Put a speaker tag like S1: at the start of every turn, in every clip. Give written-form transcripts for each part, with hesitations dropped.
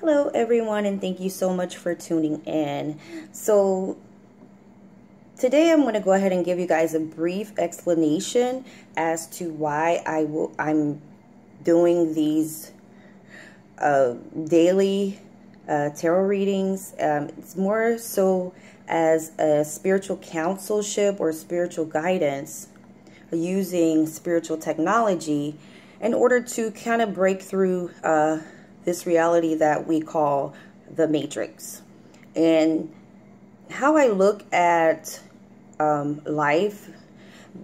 S1: Hello everyone, and thank you so much for tuning in. So today I'm going to go ahead and give you guys a brief explanation as to why I'm doing these daily tarot readings. It's more so as a spiritual counselship or spiritual guidance using spiritual technology in order to kind of break through this reality that we call the Matrix. And how I look at life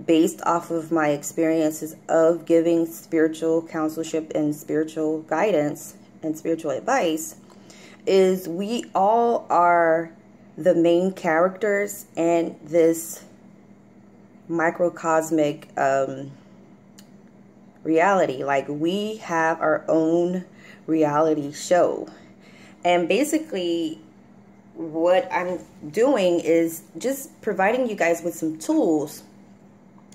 S1: based off of my experiences of giving spiritual counselship and spiritual guidance and spiritual advice is we all are the main characters in this microcosmic reality. Like, we have our own reality show, and basically what I'm doing is just providing you guys with some tools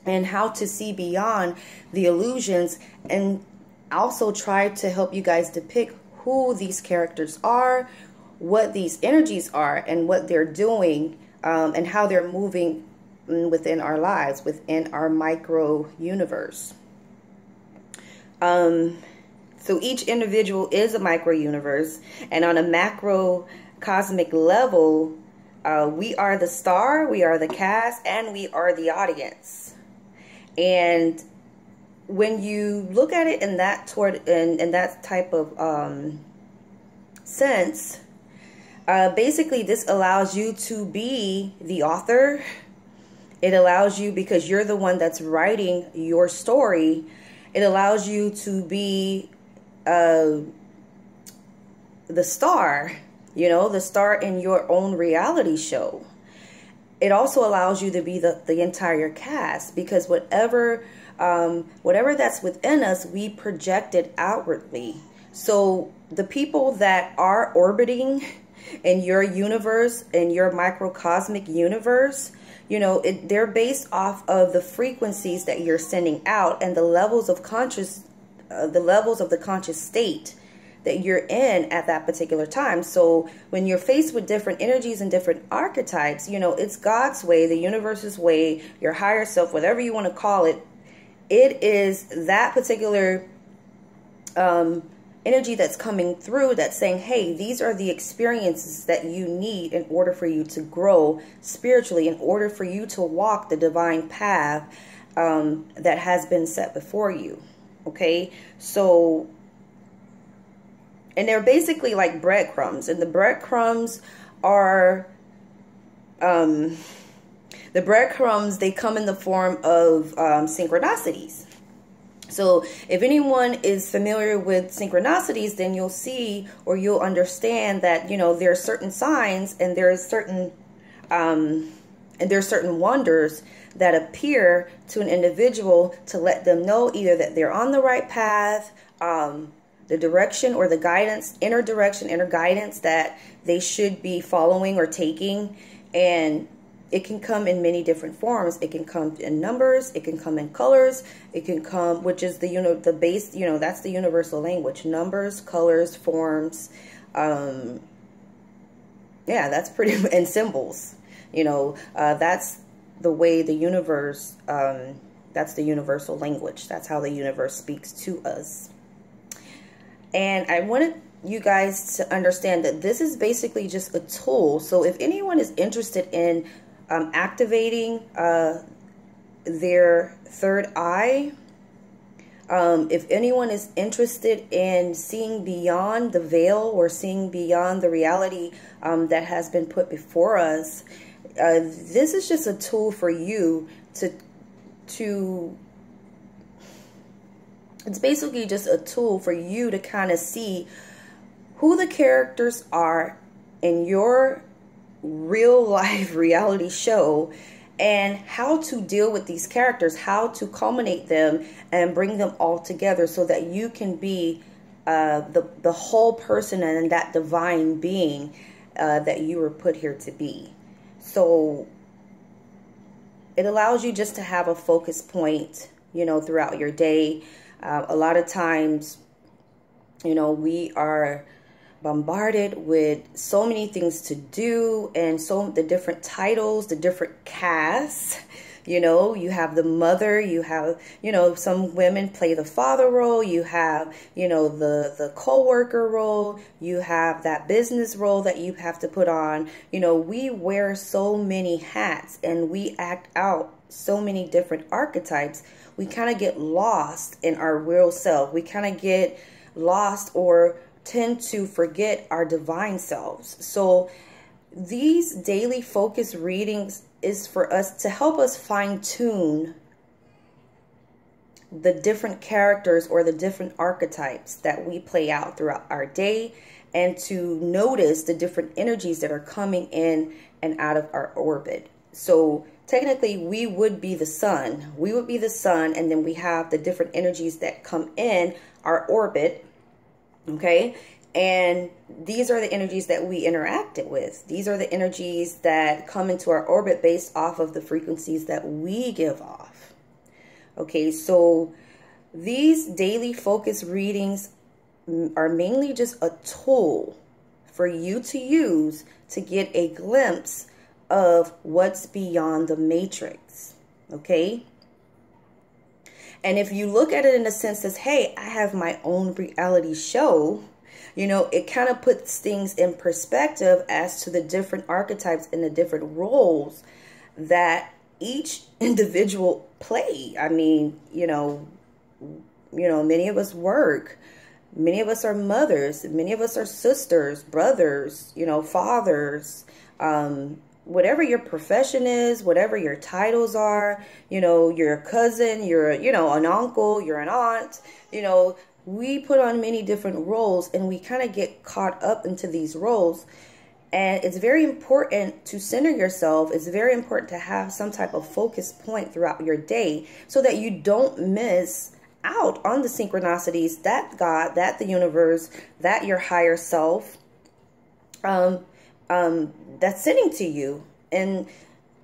S1: and how to see beyond the illusions, and also try to help you guys depict who these characters are, what these energies are, and what they're doing, and how they're moving within our lives, within our micro universe. So each individual is a micro universe, and on a macro cosmic level, we are the star, we are the cast, and we are the audience. And when you look at it in that in that type of sense, basically this allows you to be the author. It allows you, because you're the one that's writing your story, it allows you to be the star, the star in your own reality show. It also allows you to be the entire cast, because whatever that's within us, we project it outwardly. So the people that are orbiting in your universe, in your microcosmic universe, they're based off of the frequencies that you're sending out and the levels of the conscious state that you're in at that particular time. So when you're faced with different energies and different archetypes, it's God's way, the universe's way, your higher self, whatever you want to call it. It is that particular energy that's coming through that's saying, hey, these are the experiences that you need in order for you to grow spiritually, in order for you to walk the divine path that has been set before you. Okay, so, and they're basically like breadcrumbs, and the breadcrumbs are, they come in the form of synchronicities. So if anyone is familiar with synchronicities, then you'll see, or you'll understand that, there are certain signs, and there's certain wonders that appear to an individual to let them know either that they're on the right path, the direction or the guidance, inner direction, inner guidance that they should be following or taking. And it can come in many different forms. It can come in numbers, it can come in colors, it can come, which is the base, that's the universal language: numbers, colors, forms, yeah, that's pretty, and symbols. That's the way the universe, that's the universal language. That's how the universe speaks to us. And I wanted you guys to understand that this is basically just a tool. So if anyone is interested in activating their third eye, if anyone is interested in seeing beyond the veil or seeing beyond the reality that has been put before us, this is just a tool for you to it's basically just a tool for you to kind of see who the characters are in your real life reality show, and how to deal with these characters, how to culminate them and bring them all together so that you can be the whole person and that divine being that you were put here to be. So it allows you just to have a focus point, throughout your day. A lot of times, we are bombarded with so many things to do, and so the different titles, the different casts. You know, you have the mother, you have, you know, some women play the father role, you have, you know, the co-worker role, you have that business role that you have to put on. You know, we wear so many hats and we act out so many different archetypes. We kind of get lost in our real self. We kind of get lost or tend to forget our divine selves. So these daily focus readings is for us to help us fine-tune the different characters or the different archetypes that we play out throughout our day, and to notice the different energies that are coming in and out of our orbit. So technically we would be the sun. We would be the sun, and then we have the different energies that come in our orbit, okay? And these are the energies that we interacted with. These are the energies that come into our orbit based off of the frequencies that we give off. Okay, so these daily focus readings are mainly just a tool for you to use to get a glimpse of what's beyond the matrix. Okay? And if you look at it in a sense as, hey, I have my own reality show, you know, it kind of puts things in perspective as to the different archetypes and the different roles that each individual play. I mean, you know, many of us work. Many of us are mothers. Many of us are sisters, brothers, you know, fathers. Whatever your profession is, whatever your titles are, you know, you're a cousin, you're, you know, an uncle, you're an aunt, you know, we put on many different roles and we kind of get caught up into these roles. And it's very important to center yourself. It's very important to have some type of focus point throughout your day so that you don't miss out on the synchronicities that God, that the universe, that your higher self, that's sending to you. And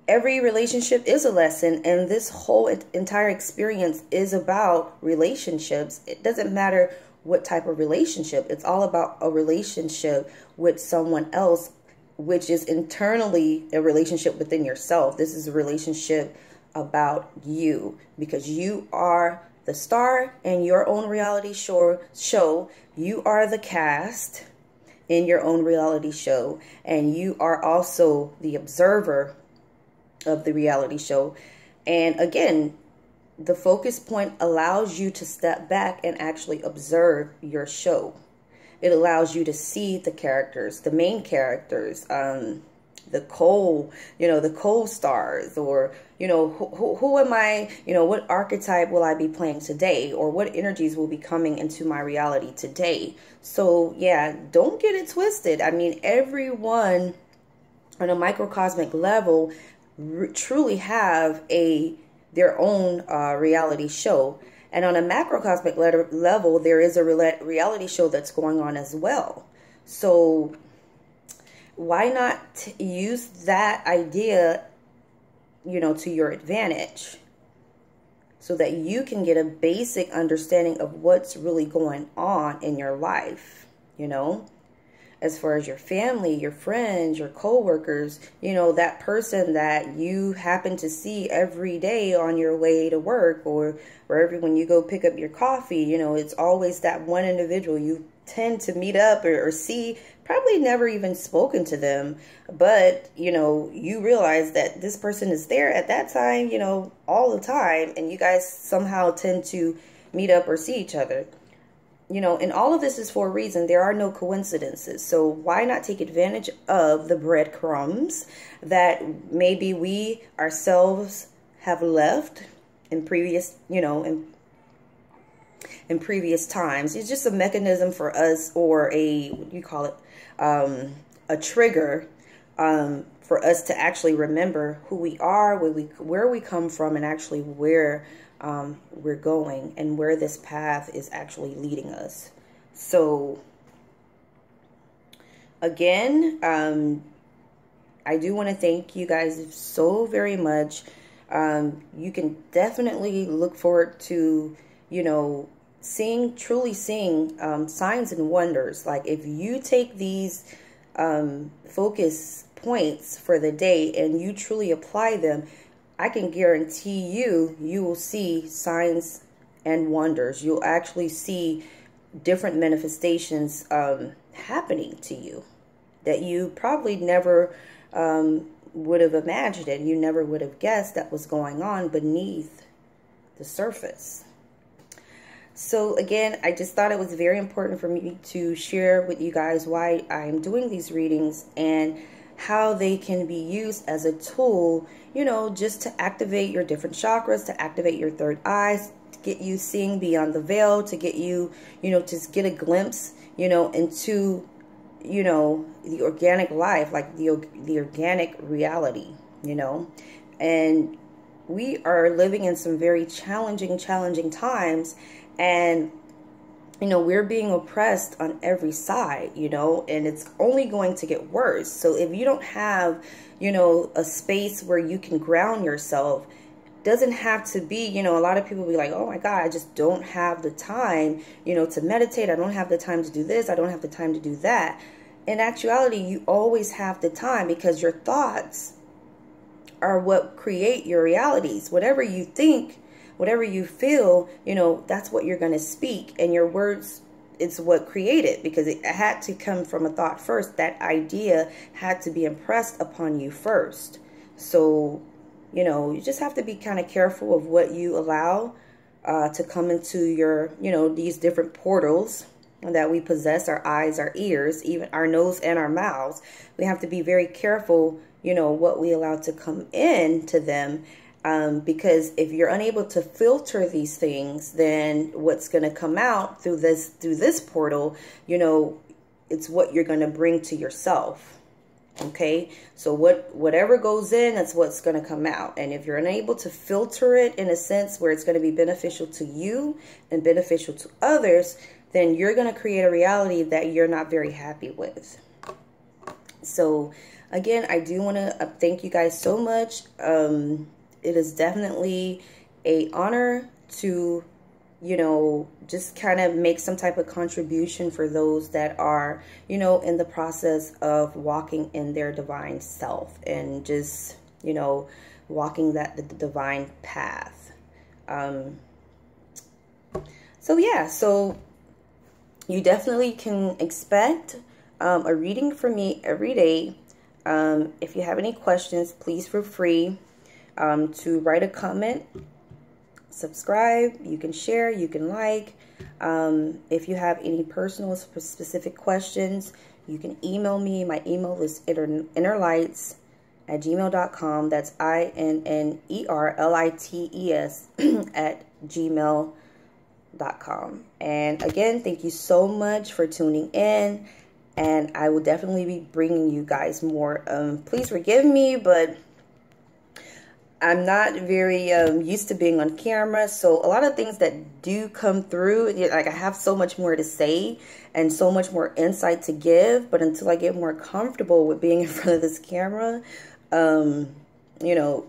S1: every relationship is a lesson, and this whole entire experience is about relationships. It doesn't matter what type of relationship. It's all about a relationship with someone else, which is internally a relationship within yourself. This is a relationship about you, because you are the star in your own reality show. You are the cast in your own reality show, and you are also the observer of the reality show. And again, the focus point allows you to step back and actually observe your show. It allows you to see the characters, the main characters, the co-stars, or, you know, who am I, you know, what archetype will I be playing today, or what energies will be coming into my reality today. So yeah, don't get it twisted. I mean, everyone on a microcosmic level truly have their own reality show. And on a macrocosmic level, there is a reality show that's going on as well. So why not use that idea, you know, to your advantage, so that you can get a basic understanding of what's really going on in your life, you know, as far as your family, your friends, your co-workers, you know, that person that you happen to see every day on your way to work, or wherever, when you go pick up your coffee, you know, it's always that one individual you tend to meet up or see, probably never even spoken to them, but, you know, you realize that this person is there at that time, you know, all the time, and you guys somehow tend to meet up or see each other. You know, and all of this is for a reason. There are no coincidences. So why not take advantage of the breadcrumbs that maybe we ourselves have left in previous, you know, in previous times. It's just a mechanism for us, or a, what do you call it, a trigger for us to actually remember who we are, where we come from, and actually where we're going, and where this path is actually leading us. So again, I do want to thank you guys so very much. You can definitely look forward to, you know, truly seeing signs and wonders. Like if you take these focus points for the day and you truly apply them, I can guarantee you will see signs and wonders. You'll actually see different manifestations happening to you that you probably never would have imagined, and you never would have guessed that was going on beneath the surface. So again, I just thought it was very important for me to share with you guys why I'm doing these readings and how they can be used as a tool, you know, just to activate your different chakras, to activate your third eyes, to get you seeing beyond the veil, to get you, you know, just get a glimpse, you know, into, you know, the organic life, like the organic reality, you know. And we are living in some very challenging times, and you know, we're being oppressed on every side, you know, and it's only going to get worse. So if you don't have, you know, a space where you can ground yourself, doesn't have to be, you know, a lot of people be like, oh my God, I just don't have the time, you know, to meditate. I don't have the time to do this. I don't have the time to do that. In actuality, you always have the time, because your thoughts are what create your realities. Whatever you think, whatever you feel, you know, that's what you're going to speak. And your words, it's what created, because it had to come from a thought first. That idea had to be impressed upon you first. So, you know, you just have to be kind of careful of what you allow to come into your, you know, these different portals that we possess, our eyes, our ears, even our nose and our mouths. We have to be very careful, you know, what we allow to come in to them. Because if you're unable to filter these things, then what's going to come out through this portal, you know, it's what you're going to bring to yourself. Okay, so whatever goes in, that's what's going to come out. And if you're unable to filter it in a sense where it's going to be beneficial to you and beneficial to others, then you're going to create a reality that you're not very happy with. So again, I do want to thank you guys so much. It is definitely an honor to, you know, just kind of make some type of contribution for those that are, you know, in the process of walking in their divine self and just, you know, walking the divine path. So yeah, so you definitely can expect a reading from me every day. If you have any questions, please feel free to write a comment, subscribe. You can share, you can like. If you have any personal specific questions, you can email me. My email is innerlights@gmail.com. That's INNERLITES @gmail.com. And again, thank you so much for tuning in, and I will definitely be bringing you guys more. Please forgive me, but I'm not very used to being on camera, so a lot of things that do come through, like I have so much more to say and so much more insight to give, but until I get more comfortable with being in front of this camera, you know,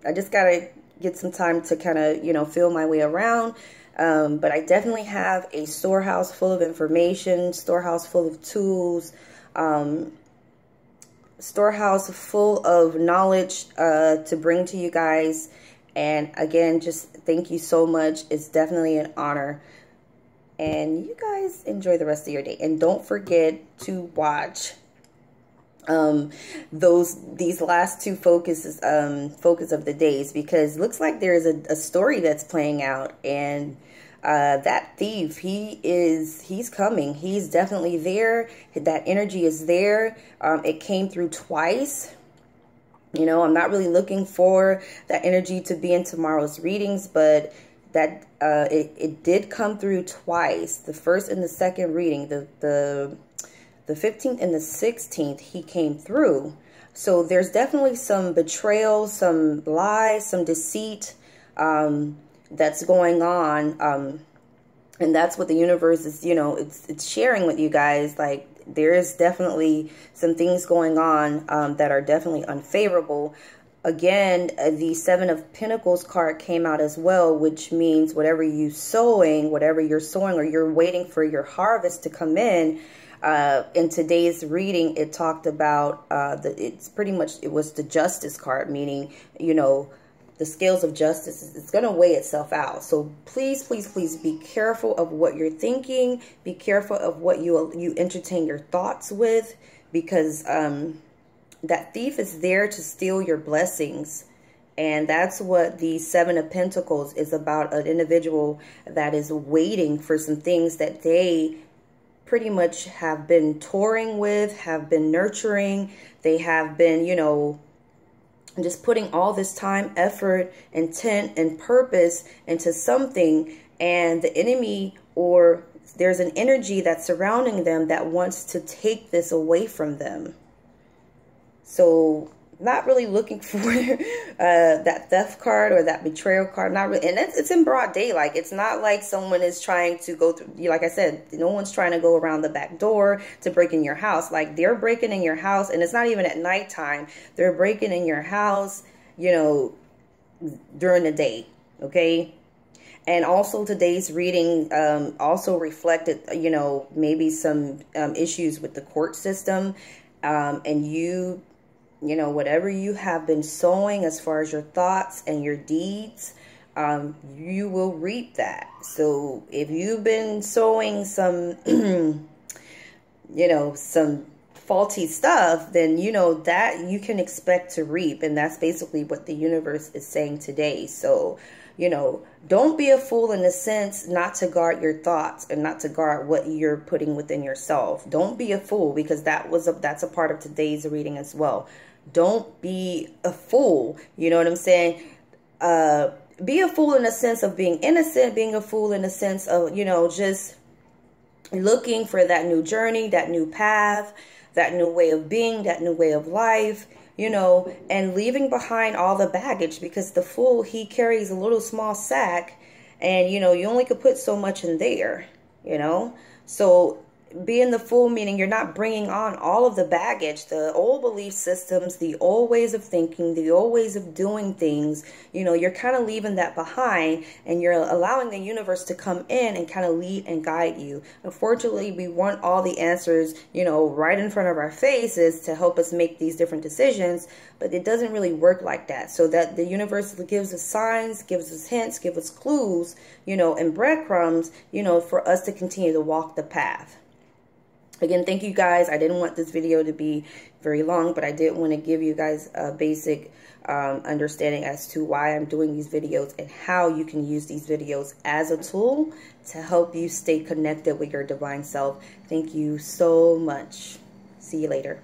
S1: I just gotta get some time to kind of, you know, feel my way around. But I definitely have a storehouse full of information, storehouse full of tools, storehouse full of knowledge to bring to you guys. And again, just thank you so much. It's definitely an honor. And you guys enjoy the rest of your day. And don't forget to watch these last two focus of the days, because it looks like there's a story that's playing out, and that thief, he's coming. He's definitely there. That energy is there. It came through twice. You know, I'm not really looking for that energy to be in tomorrow's readings, but that it did come through twice. The first and the second reading, the 15th and the 16th, he came through. So there's definitely some betrayal, some lies, some deceit that's going on. And that's what the universe is, you know, it's sharing with you guys. Like, there is definitely some things going on that are definitely unfavorable. again, the Seven of Pentacles card came out as well, which means whatever you're sowing or you're waiting for your harvest to come in. In today's reading, it talked about, it was the Justice card, meaning, you know, the scales of justice, it's going to weigh itself out. So please, please, please be careful of what you're thinking. Be careful of what you entertain your thoughts with, because that thief is there to steal your blessings. And that's what the Seven of Pentacles is about, an individual that is waiting for some things that they pretty much have been touring with, have been nurturing. They have been, you know, just putting all this time, effort, intent, and purpose into something, and the enemy, or there's an energy that's surrounding them that wants to take this away from them. So not really looking for that theft card or that betrayal card. Not really, and it's in broad daylight. It's not like someone is trying to go through. Like I said, no one's trying to go around the back door to break in your house. Like, they're breaking in your house, and it's not even at nighttime. They're breaking in your house, you know, during the day. Okay. And also today's reading also reflected, you know, maybe some issues with the court system, and you know, whatever you have been sowing as far as your thoughts and your deeds, you will reap that. So if you've been sowing some, you know, some faulty stuff, then you know that you can expect to reap. And that's basically what the universe is saying today. So, you know, don't be a fool in the sense not to guard your thoughts and not to guard what you're putting within yourself. Don't be a fool, because that's a part of today's reading as well. Don't be a fool. You know what I'm saying? Be a fool in the sense of being innocent, being a fool in the sense of, you know, just looking for that new journey, that new path, that new way of being, that new way of life, you know, and leaving behind all the baggage, because the fool, he carries a little small sack, and, you know, you only could put so much in there, you know. So being the fool, meaning you're not bringing on all of the baggage, the old belief systems, the old ways of thinking, the old ways of doing things. You know, you're kind of leaving that behind, and you're allowing the universe to come in and kind of lead and guide you. Unfortunately, we want all the answers, you know, right in front of our faces to help us make these different decisions, but it doesn't really work like that. So that the universe gives us signs, gives us hints, gives us clues, you know, and breadcrumbs, you know, for us to continue to walk the path. Again, thank you guys. I didn't want this video to be very long, but I did want to give you guys a basic understanding as to why I'm doing these videos and how you can use these videos as a tool to help you stay connected with your divine self. Thank you so much. See you later.